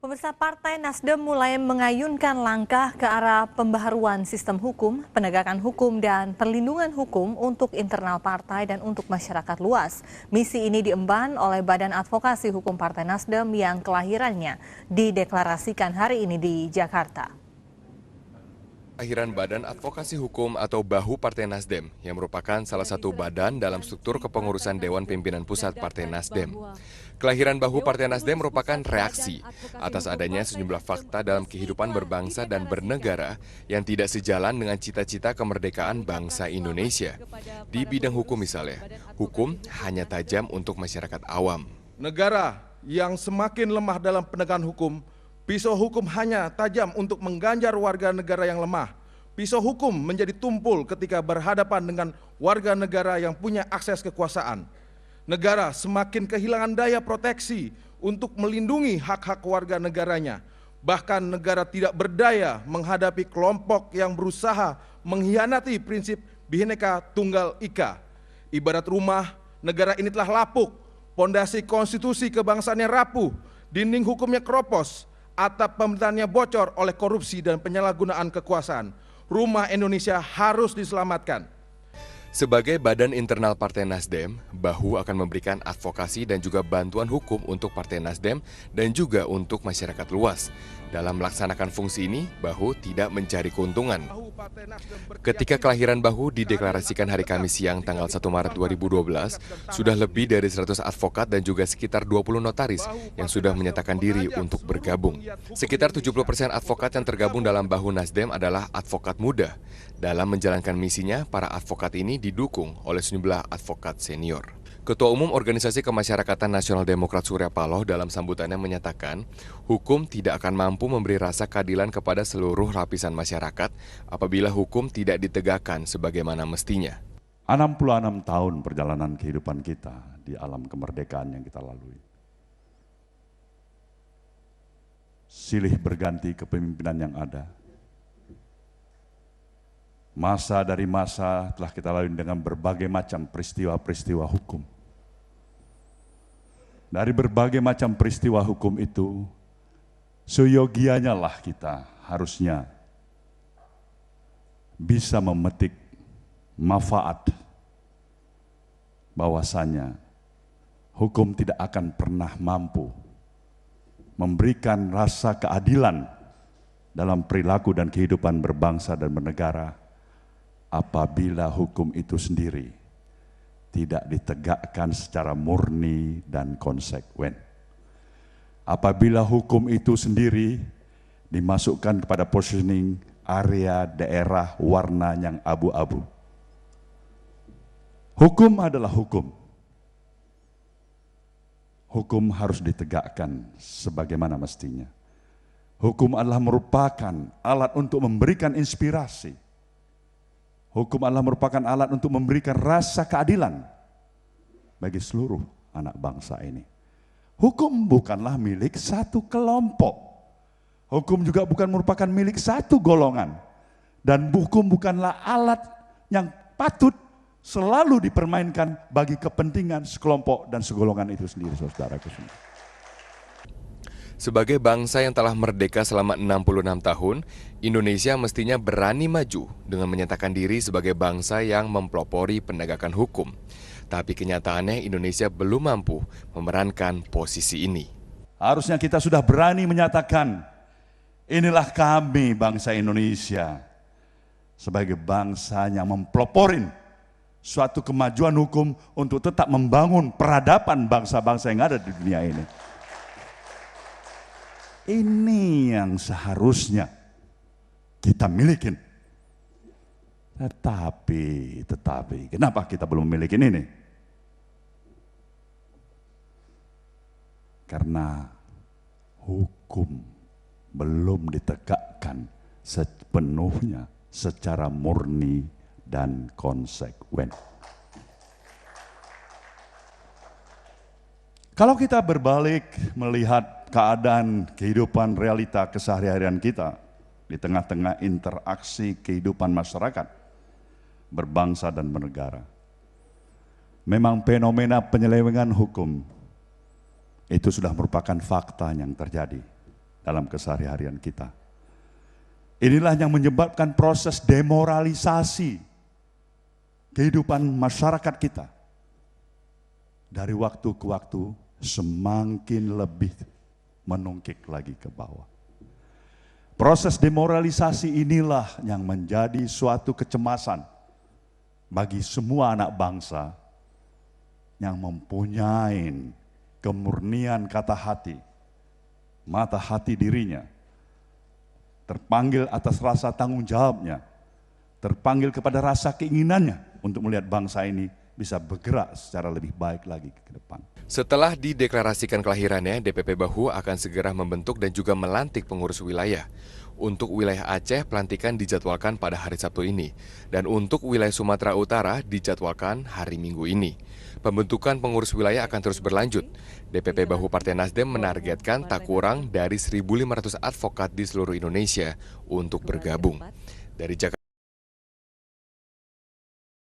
Pemirsa, Partai Nasdem mulai mengayunkan langkah ke arah pembaharuan sistem hukum, penegakan hukum, dan perlindungan hukum untuk internal partai dan untuk masyarakat luas. Misi ini diemban oleh Badan Advokasi Hukum Partai Nasdem yang kelahirannya dideklarasikan hari ini di Jakarta. Kelahiran Badan Advokasi Hukum atau BAHU Partai Nasdem yang merupakan salah satu badan dalam struktur kepengurusan Dewan Pimpinan Pusat Partai Nasdem. Kelahiran BAHU Partai Nasdem merupakan reaksi atas adanya sejumlah fakta dalam kehidupan berbangsa dan bernegara yang tidak sejalan dengan cita-cita kemerdekaan bangsa Indonesia. Di bidang hukum misalnya, hukum hanya tajam untuk masyarakat awam. Negara yang semakin lemah dalam penegakan hukum, pisau hukum hanya tajam untuk mengganjar warga negara yang lemah. Pisau hukum menjadi tumpul ketika berhadapan dengan warga negara yang punya akses kekuasaan. Negara semakin kehilangan daya proteksi untuk melindungi hak-hak warga negaranya. Bahkan negara tidak berdaya menghadapi kelompok yang berusaha mengkhianati prinsip Bhinneka Tunggal Ika. Ibarat rumah, negara ini telah lapuk, pondasi konstitusi kebangsaannya rapuh, dinding hukumnya keropos, atap pemerintahannya bocor oleh korupsi dan penyalahgunaan kekuasaan. Rumah Indonesia harus diselamatkan. Sebagai badan internal Partai Nasdem, BAHU akan memberikan advokasi dan juga bantuan hukum untuk Partai Nasdem dan juga untuk masyarakat luas. Dalam melaksanakan fungsi ini, BAHU tidak mencari keuntungan. Ketika kelahiran BAHU dideklarasikan hari Kamis siang tanggal 1 Maret 2012, sudah lebih dari 100 advokat dan juga sekitar 20 notaris yang sudah menyatakan diri untuk bergabung. Sekitar 70% advokat yang tergabung dalam BAHU Nasdem adalah advokat muda. Dalam menjalankan misinya, para advokat ini didukung oleh sejumlah advokat senior. Ketua Umum Organisasi Kemasyarakatan Nasional Demokrat Surya Paloh dalam sambutannya menyatakan, hukum tidak akan mampu memberi rasa keadilan kepada seluruh lapisan masyarakat apabila hukum tidak ditegakkan sebagaimana mestinya. 66 tahun perjalanan kehidupan kita di alam kemerdekaan yang kita lalui. Silih berganti kepemimpinan yang ada. Masa dari masa telah kita lalui dengan berbagai macam peristiwa-peristiwa hukum. Dari berbagai macam peristiwa hukum itu, seyogianya lah kita harusnya bisa memetik manfaat bahwasanya hukum tidak akan pernah mampu memberikan rasa keadilan dalam perilaku dan kehidupan berbangsa dan bernegara apabila hukum itu sendiri tidak ditegakkan secara murni dan konsekuen. Apabila hukum itu sendiri dimasukkan kepada positioning area daerah warna yang abu-abu. Hukum adalah hukum. Hukum harus ditegakkan sebagaimana mestinya. Hukum adalah merupakan alat untuk memberikan inspirasi. Hukum adalah merupakan alat untuk memberikan rasa keadilan bagi seluruh anak bangsa ini. Hukum bukanlah milik satu kelompok. Hukum juga bukan merupakan milik satu golongan. Dan hukum bukanlah alat yang patut selalu dipermainkan bagi kepentingan sekelompok dan segolongan itu sendiri, saudaraku semua. Sebagai bangsa yang telah merdeka selama 66 tahun, Indonesia mestinya berani maju dengan menyatakan diri sebagai bangsa yang mempelopori penegakan hukum. Tapi kenyataannya Indonesia belum mampu memerankan posisi ini. Harusnya kita sudah berani menyatakan, inilah kami bangsa Indonesia. Sebagai bangsa yang mempeloporin suatu kemajuan hukum untuk tetap membangun peradaban bangsa-bangsa yang ada di dunia ini. Ini yang seharusnya kita miliki. Tetapi, kenapa kita belum memiliki ini? Karena hukum belum ditegakkan sepenuhnya secara murni dan konsekuen. Kalau kita berbalik melihat keadaan kehidupan realita keseharian kita di tengah-tengah interaksi kehidupan masyarakat, berbangsa dan bernegara, memang fenomena penyelewengan hukum itu sudah merupakan fakta yang terjadi dalam keseharian kita. Inilah yang menyebabkan proses demoralisasi kehidupan masyarakat kita. Dari waktu ke waktu semakin lebih menungkik lagi ke bawah. Proses demoralisasi inilah yang menjadi suatu kecemasan bagi semua anak bangsa yang mempunyai kemurnian kata hati, mata hati dirinya, terpanggil atas rasa tanggung jawabnya, terpanggil kepada rasa keinginannya untuk melihat bangsa ini bisa bergerak secara lebih baik lagi ke depan. Setelah dideklarasikan kelahirannya, DPP Bahu akan segera membentuk dan juga melantik pengurus wilayah. Untuk wilayah Aceh, pelantikan dijadwalkan pada hari Sabtu ini. Dan untuk wilayah Sumatera Utara dijadwalkan hari Minggu ini. Pembentukan pengurus wilayah akan terus berlanjut. DPP Bahu Partai Nasdem menargetkan tak kurang dari 1.500 advokat di seluruh Indonesia untuk bergabung. Dari Jakarta.